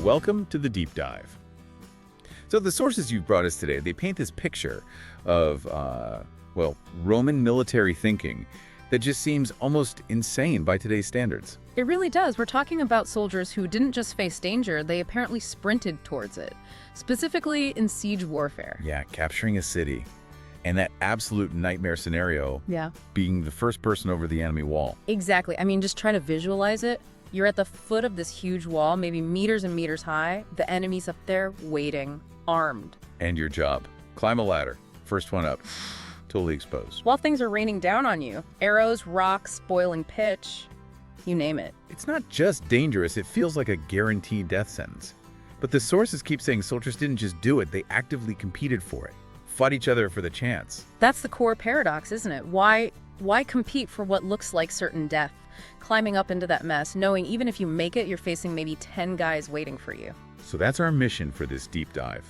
welcome to the deep dive. So the sources you've brought us today, they paint this picture of, Roman military thinking that just seems almost insane by today's standards. It really does. We're talking about soldiers who didn't just face danger, they apparently sprinted towards it, specifically in siege warfare. Yeah, capturing a city. And that absolute nightmare scenario being the first person over the enemy wall. Exactly. I mean, just try to visualize it. You're at the foot of this huge wall, maybe meters and meters high. The enemy's up there waiting, armed. And your job. Climb a ladder. First one up. Totally exposed. While things are raining down on you. Arrows, rocks, boiling pitch, you name it. It's not just dangerous, it feels like a guaranteed death sentence. But the sources keep saying soldiers didn't just do it, they actively competed for it. Fought each other for the chance. That's the core paradox, isn't it? Why compete for what looks like certain death? Climbing up into that mess, knowing even if you make it, you're facing maybe 10 guys waiting for you. So that's our mission for this deep dive.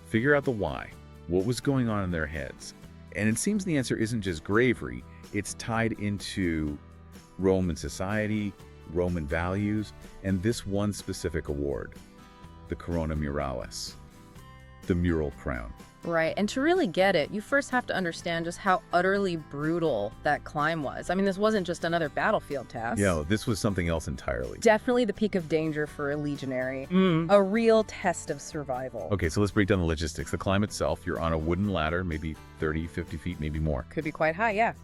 Figure out the why. What was going on in their heads? And it seems the answer isn't just bravery, it's tied into Roman society, Roman values, and this one specific award, the Corona Muralis, the Mural Crown. Right, and to really get it, you first have to understand just how utterly brutal that climb was. I mean, this wasn't just another battlefield task. Yeah, this was something else entirely. Definitely the peak of danger for a legionary. A real test of survival. Okay, so let's break down the logistics. The climb itself, you're on a wooden ladder, maybe 30, 50 feet, maybe more. Could be quite high, yeah.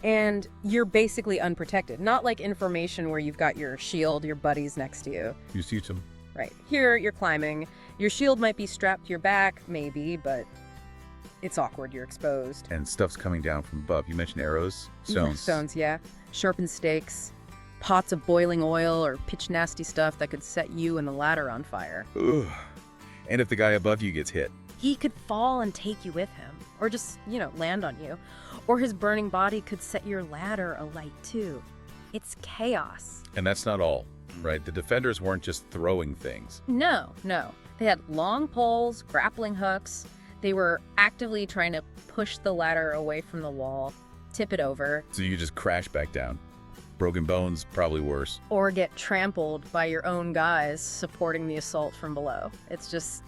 And you're basically unprotected. Not like information where you've got your shield, your buddies next to you. You see some. Right. Here, you're climbing. Your shield might be strapped to your back, maybe, but it's awkward. You're exposed. And stuff's coming down from above. You mentioned arrows, stones. Stones, yeah. Sharpened stakes, pots of boiling oil or pitch nasty stuff that could set you and the ladder on fire. Ugh. And if the guy above you gets hit? He could fall and take you with him, or just, land on you. Or his burning body could set your ladder alight too. It's chaos. And that's not all, right? The defenders weren't just throwing things. No. They had long poles, grappling hooks. They were actively trying to push the ladder away from the wall, tip it over. So you just crash back down. Broken bones, probably worse. Or get trampled by your own guys supporting the assault from below. It's just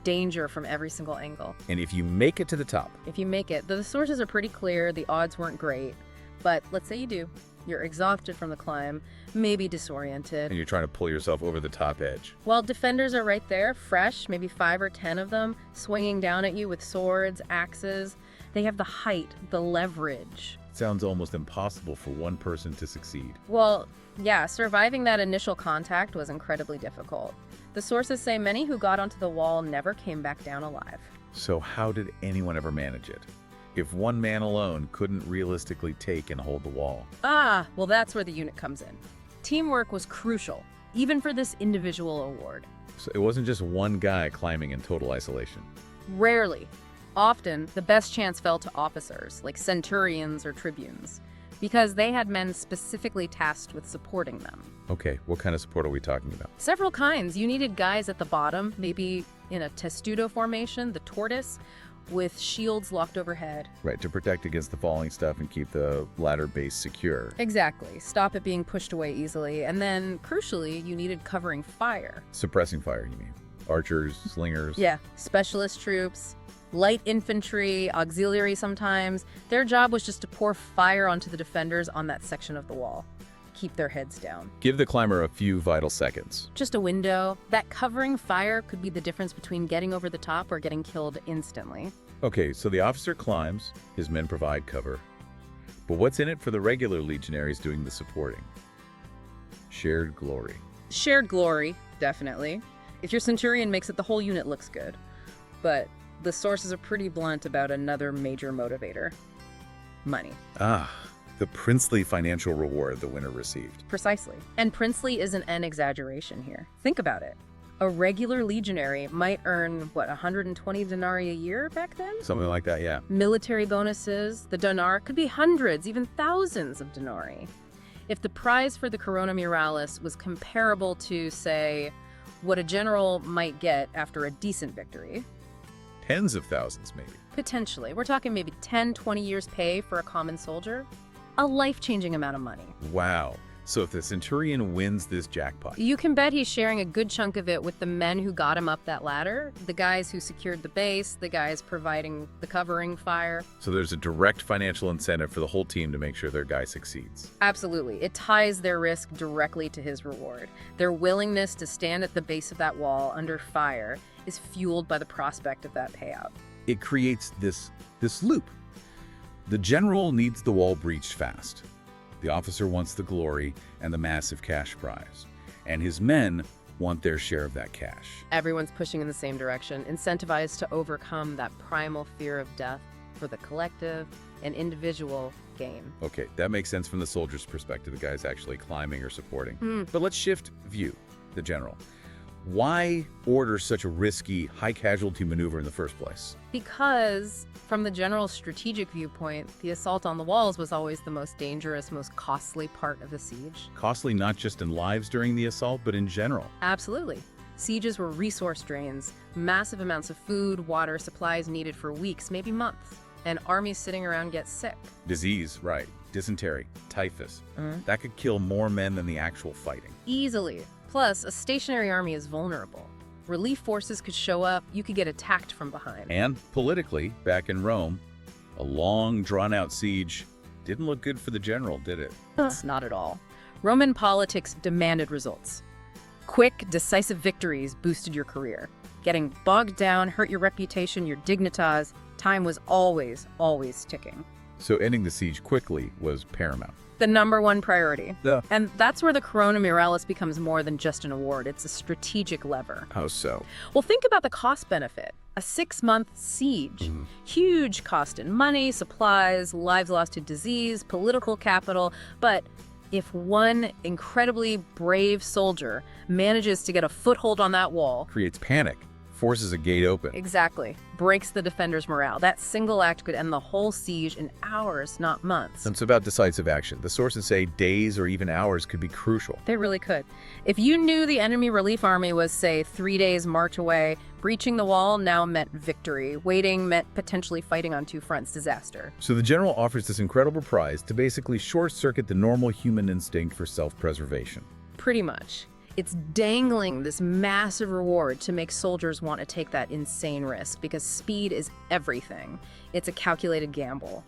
danger from every single angle. And if you make it to the top? If you make it, the sources are pretty clear, the odds weren't great. But let's say you do. You're exhausted from the climb, maybe disoriented. And you're trying to pull yourself over the top edge. While defenders are right there, fresh, maybe 5 or 10 of them, swinging down at you with swords, axes. They have the height, the leverage. Sounds almost impossible for one person to succeed. Well, yeah, surviving that initial contact was incredibly difficult. The sources say many who got onto the wall never came back down alive. So how did anyone ever manage it? If one man alone couldn't realistically take and hold the wall? Well, that's where the unit comes in. Teamwork was crucial, even for this individual award. So it wasn't just one guy climbing in total isolation. Rarely. Often, the best chance fell to officers, like centurions or tribunes, because they had men specifically tasked with supporting them. Okay, what kind of support are we talking about? Several kinds. You needed guys at the bottom, maybe in a testudo formation, the tortoise, with shields locked overhead. Right, to protect against the falling stuff and keep the ladder base secure. Exactly. Stop it being pushed away easily. And then, crucially, you needed covering fire. Suppressing fire, you mean? Archers, slingers? Yeah, specialist troops, light infantry, auxiliary sometimes. Their job was just to pour fire onto the defenders on that section of the wall. Keep their heads down. Give the climber a few vital seconds. Just a window. That covering fire could be the difference between getting over the top or getting killed instantly. Okay, so the officer climbs, his men provide cover. But what's in it for the regular legionaries doing the supporting? Shared glory. Shared glory, definitely. If your centurion makes it, the whole unit looks good. But the sources are pretty blunt about another major motivator. Money. The princely financial reward the winner received. Precisely. And princely isn't an exaggeration here. Think about it. A regular legionary might earn, 120 denarii a year back then? Something like that, yeah. Military bonuses, the dinar, could be hundreds, even thousands of denarii. If the prize for the Corona Muralis was comparable to, say, what a general might get after a decent victory. Tens of thousands, maybe. Potentially. We're talking maybe 10, 20 years pay for a common soldier. A life-changing amount of money. Wow. So if the centurion wins this jackpot, You can bet he's sharing a good chunk of it with the men who got him up that ladder, the guys who secured the base, the guys providing the covering fire. so there's a direct financial incentive for the whole team to make sure their guy succeeds. Absolutely. It ties their risk directly to his reward. Their willingness to stand at the base of that wall under fire is fueled by the prospect of that payout. It creates this loop. The general needs the wall breached fast. The officer wants the glory and the massive cash prize. And his men want their share of that cash. Everyone's pushing in the same direction, incentivized to overcome that primal fear of death for the collective and individual gain. Okay, that makes sense from the soldier's perspective, the guy's actually climbing or supporting. But let's shift view, the general. Why order such a risky, high-casualty maneuver in the first place? Because, from the general strategic viewpoint, the assault on the walls was always the most dangerous, most costly part of the siege. Costly not just in lives during the assault, but in general. Absolutely. Sieges were resource drains, massive amounts of food, water, supplies needed for weeks, maybe months. And armies sitting around get sick. Disease, right. Dysentery, typhus. That could kill more men than the actual fighting. Easily. Plus, a stationary army is vulnerable. Relief forces could show up, you could get attacked from behind. And politically, back in Rome, a long, drawn-out siege didn't look good for the general, did it? Not at all. Roman politics demanded results. Quick, decisive victories boosted your career. Getting bogged down hurt your reputation, your dignitas. Time was always, always ticking. So ending the siege quickly was paramount. The number one priority. Yeah. And that's where the Corona Muralis becomes more than just an award. It's a strategic lever. How so? Well, think about the cost benefit. A 6-month siege. Huge cost in money, supplies, lives lost to disease, political capital. But if one incredibly brave soldier manages to get a foothold on that wall, Creates panic, forces a gate open. exactly, breaks the defender's morale. That single act could end the whole siege in hours, not months. It's about decisive action. The sources say days or even hours could be crucial. They really could. If you knew the enemy relief army was, say, 3 days march away, breaching the wall now meant victory. Waiting meant potentially fighting on two fronts, disaster. So the general offers this incredible prize to basically short-circuit the normal human instinct for self-preservation. Pretty much. It's dangling this massive reward to make soldiers want to take that insane risk because speed is everything. It's a calculated gamble.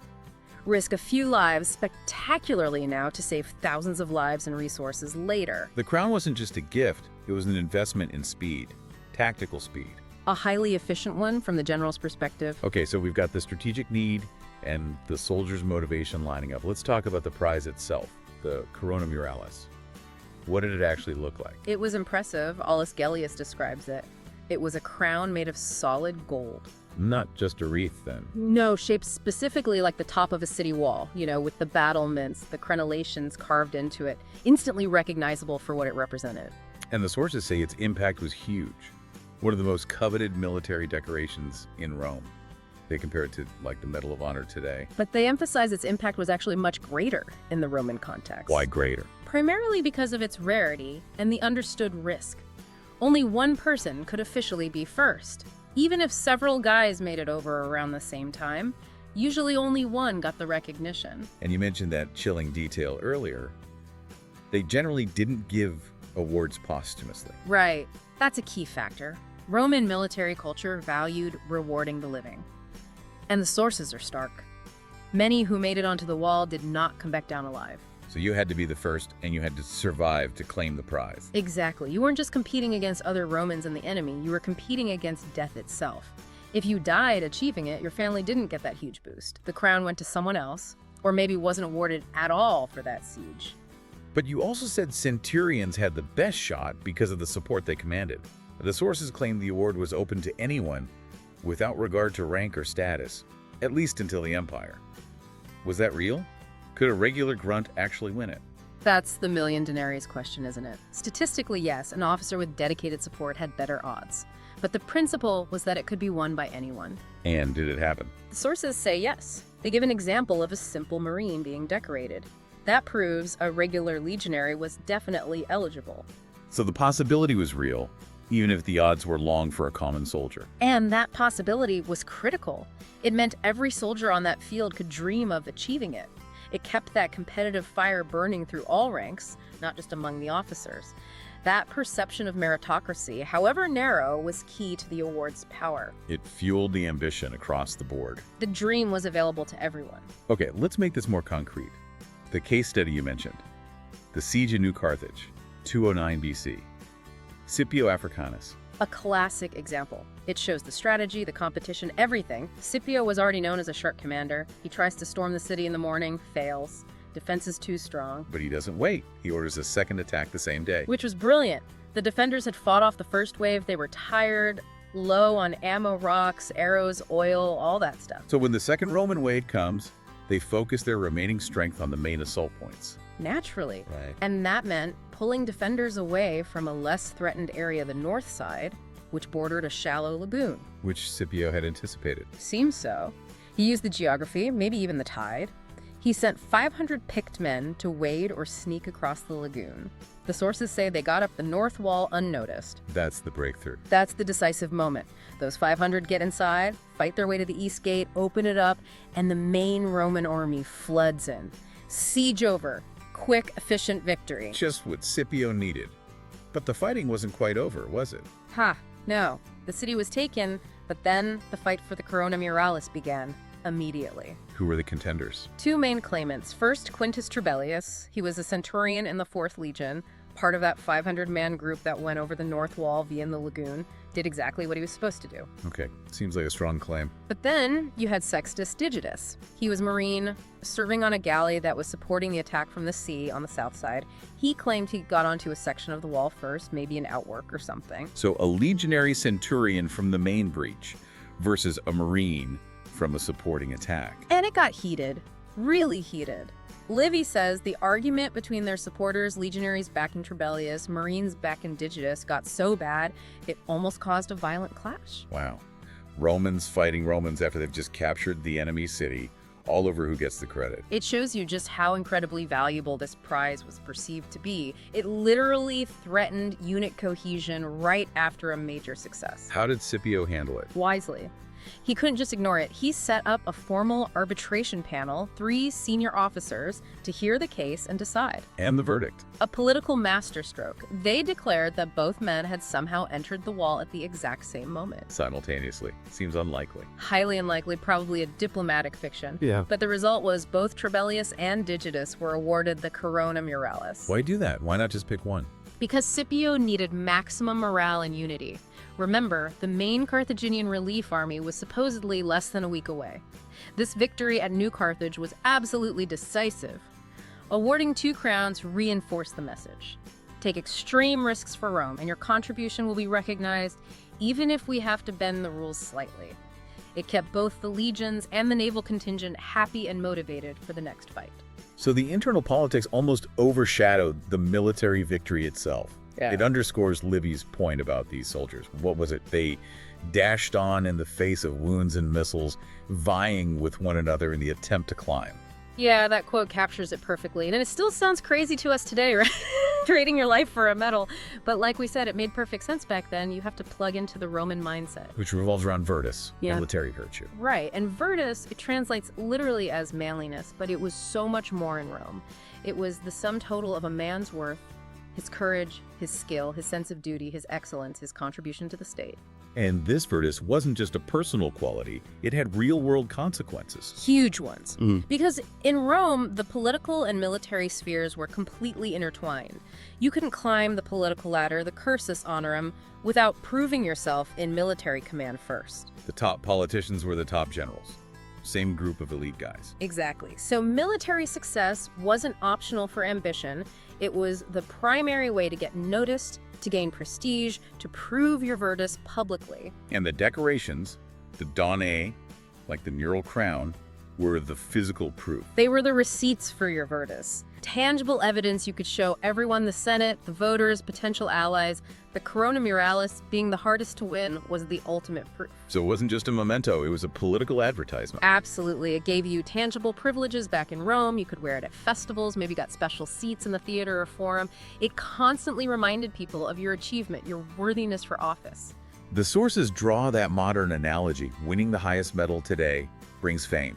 Risk a few lives spectacularly now to save thousands of lives and resources later. The crown wasn't just a gift, it was an investment in speed, tactical speed. A highly efficient one from the general's perspective. Okay, so we've got the strategic need and the soldier's motivation lining up. Let's talk about the prize itself, the Corona Muralis. What did it actually look like? It was impressive. Aulus Gellius describes it. It was a crown made of solid gold. Not just a wreath, then. No, shaped specifically like the top of a city wall, with the battlements, the crenellations carved into it, instantly recognizable for what it represented. And the sources say its impact was huge. One of the most coveted military decorations in Rome. They compare it to, like, the Medal of Honor today. But they emphasize its impact was actually much greater in the Roman context. Why greater? Primarily because of its rarity and the understood risk. Only one person could officially be first. Even if several guys made it over around the same time, usually only one got the recognition. And you mentioned that chilling detail earlier. They generally didn't give awards posthumously. Right. That's a key factor. Roman military culture valued rewarding the living. And the sources are stark. Many who made it onto the wall did not come back down alive. So you had to be the first, and you had to survive to claim the prize. Exactly. You weren't just competing against other Romans and the enemy, you were competing against death itself. If you died achieving it, your family didn't get that huge boost. The crown went to someone else, or maybe wasn't awarded at all for that siege. But you also said centurions had the best shot because of the support they commanded. The sources claim the award was open to anyone without regard to rank or status, at least until the empire. Was that real? Could a regular grunt actually win it? That's the million denarii question, isn't it? Statistically, yes, an officer with dedicated support had better odds. But the principle was that it could be won by anyone. And did it happen? The sources say yes. They give an example of a simple marine being decorated. That proves a regular legionary was definitely eligible. So the possibility was real, even if the odds were long for a common soldier. And that possibility was critical. It meant every soldier on that field could dream of achieving it. It kept that competitive fire burning through all ranks, not just among the officers. That perception of meritocracy, however narrow, was key to the award's power. It fueled the ambition across the board. The dream was available to everyone. Okay, let's make this more concrete. The case study you mentioned, the siege of New Carthage, 209 BC. Scipio Africanus. A classic example. It shows the strategy, the competition, everything. Scipio was already known as a sharp commander. He tries to storm the city in the morning, fails. Defense is too strong. But he doesn't wait. He orders a second attack the same day. Which was brilliant. The defenders had fought off the first wave. They were tired, low on ammo, rocks, arrows, oil, all that stuff. So when the second Roman wave comes, they focus their remaining strength on the main assault points. Naturally. Right. And that meant pulling defenders away from a less threatened area, the north side, which bordered a shallow lagoon. Which Scipio had anticipated. Seems so. He used the geography, maybe even the tide. He sent 500 picked men to wade or sneak across the lagoon. The sources say they got up the north wall unnoticed. That's the breakthrough. That's the decisive moment. Those 500 get inside, fight their way to the east gate, open it up, and the main Roman army floods in. Siege over. Quick, efficient victory. Just what Scipio needed. But the fighting wasn't quite over, was it? No. The city was taken, but then the fight for the Corona Muralis began immediately. Who were the contenders? Two main claimants. First, Quintus Trebellius. He was a centurion in the 4th Legion, part of that 500-man group that went over the north wall via the lagoon, did exactly what he was supposed to do. Okay, seems like a strong claim. But then you had Sextus Digitus. He was Marine, serving on a galley that was supporting the attack from the sea on the south side. He claimed he got onto a section of the wall first, maybe an outwork or something. So a legionary centurion from the main breach versus a Marine from a supporting attack. And it got heated, really heated. Livy says the argument between their supporters, legionaries backing Trebellius, Marines backing Digitus, got so bad it almost caused a violent clash. Wow. Romans fighting Romans after they've just captured the enemy city, all over who gets the credit. It shows you just how incredibly valuable this prize was perceived to be. It literally threatened unit cohesion right after a major success. How did Scipio handle it? Wisely. He couldn't just ignore it. He set up a formal arbitration panel, 3 senior officers, to hear the case and decide. And the verdict? A political masterstroke. They declared that both men had somehow entered the wall at the exact same moment. Simultaneously. Seems unlikely. Highly unlikely, probably a diplomatic fiction. Yeah. But the result was both Trebellius and Digitus were awarded the Corona Muralis. Why do that? Why not just pick one? Because Scipio needed maximum morale and unity. Remember, the main Carthaginian relief army was supposedly less than a week away. This victory at New Carthage was absolutely decisive. Awarding 2 crowns reinforced the message. Take extreme risks for Rome, and your contribution will be recognized, even if we have to bend the rules slightly. It kept both the legions and the naval contingent happy and motivated for the next fight. So the internal politics almost overshadowed the military victory itself. Yeah. It underscores Livy's point about these soldiers. What was it? They dashed on in the face of wounds and missiles, vying with one another in the attempt to climb. Yeah, that quote captures it perfectly. And it still sounds crazy to us today, right? Trading your life for a medal. But like we said, it made perfect sense back then. You have to plug into the Roman mindset. Which revolves around virtus, Yeah. military virtue. Right, and virtus, it translates literally as manliness, but it was so much more in Rome. It was the sum total of a man's worth, his courage, his skill, his sense of duty, his excellence, his contribution to the state. And this virtus wasn't just a personal quality, it had real-world consequences. Huge ones. Because in Rome, the political and military spheres were completely intertwined. You couldn't climb the political ladder, the cursus honorum, without proving yourself in military command first. The top politicians were the top generals. Same group of elite guys. Exactly. So military success wasn't optional for ambition. It was the primary way to get noticed, to gain prestige, to prove your virtus publicly. And the decorations, the donnae, like the Mural Crown, were the physical proof. They were the receipts for your virtus. Tangible evidence you could show everyone, the Senate, the voters, potential allies. The Corona Muralis, being the hardest to win, was the ultimate proof. So it wasn't just a memento, it was a political advertisement. Absolutely. It gave you tangible privileges back in Rome. You could wear it at festivals, maybe got special seats in the theater or forum. It constantly reminded people of your achievement, your worthiness for office. The sources draw that modern analogy. Winning the highest medal today brings fame.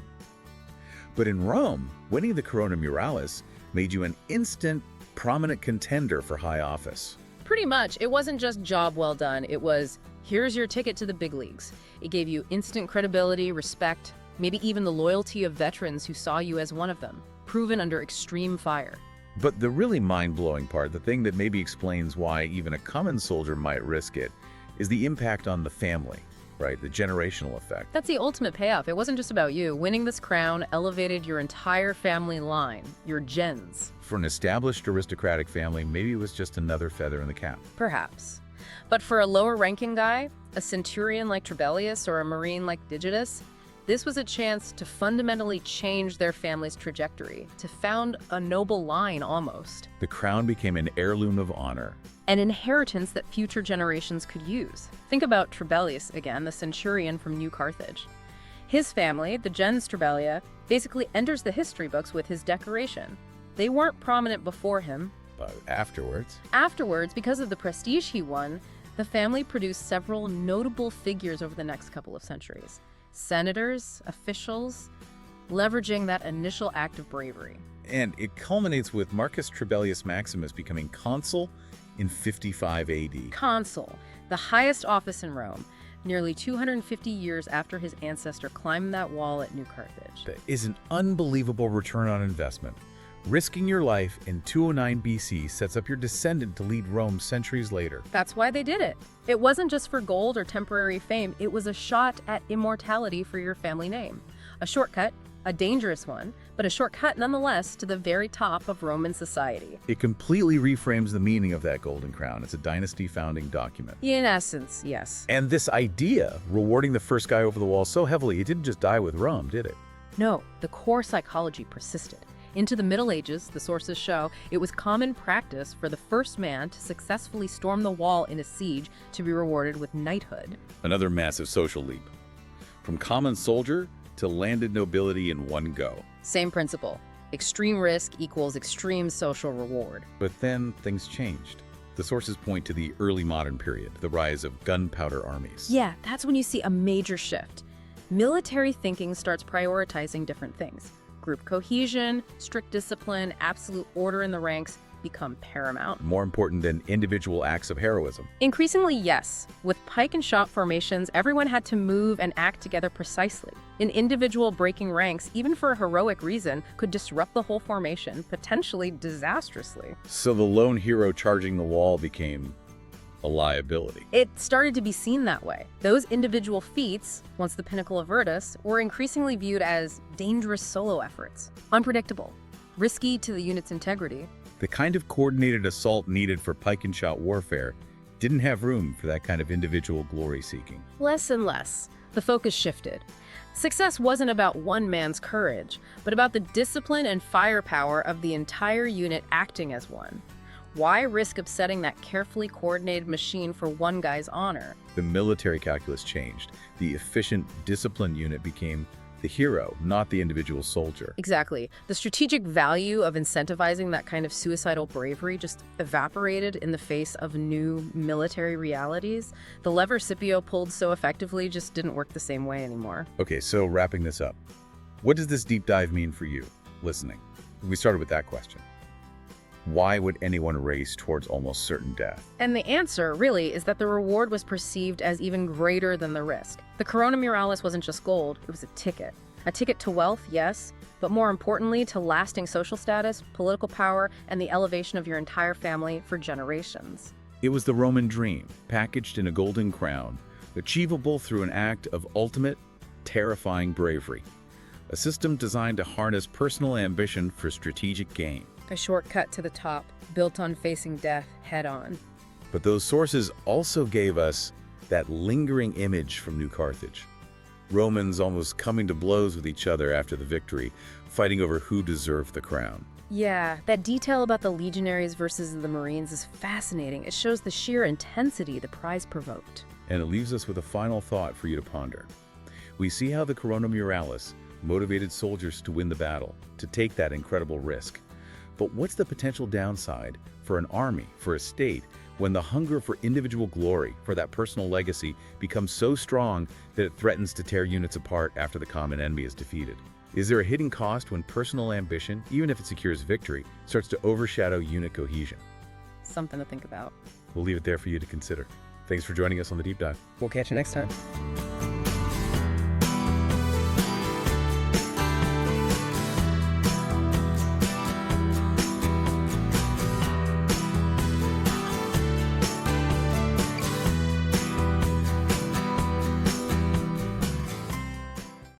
But in Rome, winning the Corona Muralis made you an instant, prominent contender for high office. Pretty much. It wasn't just job well done. It was, here's your ticket to the big leagues. It gave you instant credibility, respect, maybe even the loyalty of veterans who saw you as one of them, proven under extreme fire. But the really mind-blowing part, the thing that maybe explains why even a common soldier might risk it, is the impact on the family, right? The generational effect. That's the ultimate payoff. It wasn't just about you. Winning this crown elevated your entire family line, your gens. For an established aristocratic family, maybe it was just another feather in the cap. Perhaps. But for a lower-ranking guy, a centurion like Trebellius or a marine like Digitus, this was a chance to fundamentally change their family's trajectory, to found a noble line almost. The crown became an heirloom of honor. An inheritance that future generations could use. Think about Trebellius again, the centurion from New Carthage. His family, the gens Trebellia, basically enters the history books with his decoration. They weren't prominent before him. But afterwards? Afterwards, because of the prestige he won, the family produced several notable figures over the next couple of centuries. Senators, officials, leveraging that initial act of bravery. And it culminates with Marcus Trebellius Maximus becoming consul in 55 AD. Consul, the highest office in Rome, nearly 250 years after his ancestor climbed that wall at New Carthage. That is an unbelievable return on investment. Risking your life in 209 BC sets up your descendant to lead Rome centuries later. That's why they did it. It wasn't just for gold or temporary fame, it was a shot at immortality for your family name. A shortcut, a dangerous one, but a shortcut nonetheless to the very top of Roman society. It completely reframes the meaning of that golden crown. It's a dynasty founding document. In essence, yes. And this idea, rewarding the first guy over the wall so heavily, it didn't just die with Rome, did it? No, the core psychology persisted. Into the Middle Ages, the sources show, it was common practice for the first man to successfully storm the wall in a siege to be rewarded with knighthood. Another massive social leap. From common soldier to landed nobility in one go. Same principle. Extreme risk equals extreme social reward. But then things changed. The sources point to the early modern period, the rise of gunpowder armies. Yeah, that's when you see a major shift. Military thinking starts prioritizing different things. Group cohesion, strict discipline, absolute order in the ranks become paramount. More important than individual acts of heroism. Increasingly, yes. With pike and shot formations, everyone had to move and act together precisely. An individual breaking ranks, even for a heroic reason, could disrupt the whole formation, potentially disastrously. So the lone hero charging the wall became a liability. It started to be seen that way. Those individual feats, once the pinnacle of Virtus, were increasingly viewed as dangerous solo efforts, unpredictable, risky to the unit's integrity. The kind of coordinated assault needed for pike and shot warfare didn't have room for that kind of individual glory-seeking. Less and less, the focus shifted. Success wasn't about one man's courage, but about the discipline and firepower of the entire unit acting as one. Why risk upsetting that carefully coordinated machine for one guy's honor? The military calculus changed. The efficient, disciplined unit became the hero, not the individual soldier. Exactly. The strategic value of incentivizing that kind of suicidal bravery just evaporated in the face of new military realities. The lever Scipio pulled so effectively just didn't work the same way anymore. Okay, so wrapping this up, what does this deep dive mean for you, listening? We started with that question. Why would anyone race towards almost certain death? And the answer, really, is that the reward was perceived as even greater than the risk. The Corona Muralis wasn't just gold, it was a ticket. A ticket to wealth, yes, but more importantly, to lasting social status, political power, and the elevation of your entire family for generations. It was the Roman dream, packaged in a golden crown, achievable through an act of ultimate, terrifying bravery. A system designed to harness personal ambition for strategic gain. A shortcut to the top, built on facing death head-on. But those sources also gave us that lingering image from New Carthage. Romans almost coming to blows with each other after the victory, fighting over who deserved the crown. Yeah, that detail about the legionaries versus the Marines is fascinating. It shows the sheer intensity the prize provoked. And it leaves us with a final thought for you to ponder. We see how the Corona Muralis motivated soldiers to win the battle, to take that incredible risk. But what's the potential downside for an army, for a state, when the hunger for individual glory, for that personal legacy, becomes so strong that it threatens to tear units apart after the common enemy is defeated? Is there a hidden cost when personal ambition, even if it secures victory, starts to overshadow unit cohesion? Something to think about. We'll leave it there for you to consider. Thanks for joining us on the Deep Dive. We'll catch you next time.